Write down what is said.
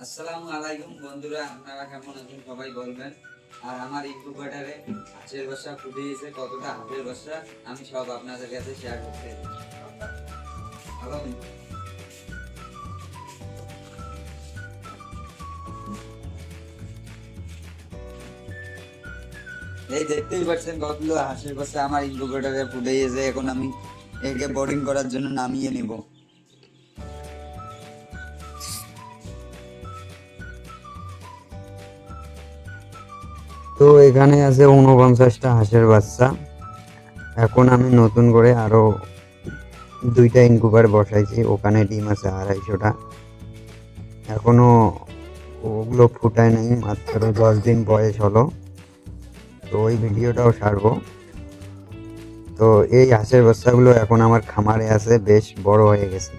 আসসালামু আলাইকুম বন্ধুরা, আপনারা কেমন আছেন সবাই বলবেন। আর আমার ইনকিউবেটরে হাঁসের বাচ্চা ফুটিয়েছে, কতটা হাঁসের বাচ্চা আমি সব আপনাদের কাছে শেয়ার করতে এই দেখতেই পাচ্ছেন কতগুলো হাঁসের বাচ্চা আমার ইনকিউবেটরে ফুটিয়েছে। এখন আমি একে বোর্ডিং করার জন্য নামিয়ে নিব। তো এখানে আছে 49টা হাঁসের বাচ্চা। এখন আমি নতুন করে আরো 2টা ইনকিউবেটর বসাইছি, ওখানে ডিম আছে 250টা। এখনো ওগুলো ফুটায় নাই, মাত্র 10 দিন বয়স হলো। তো ওই ভিডিওটাও ছাড়বো। তো এই হাঁসের বাচ্চাগুলো এখন আমার খামারে আছে, বেশ বড় হয়ে গেছে।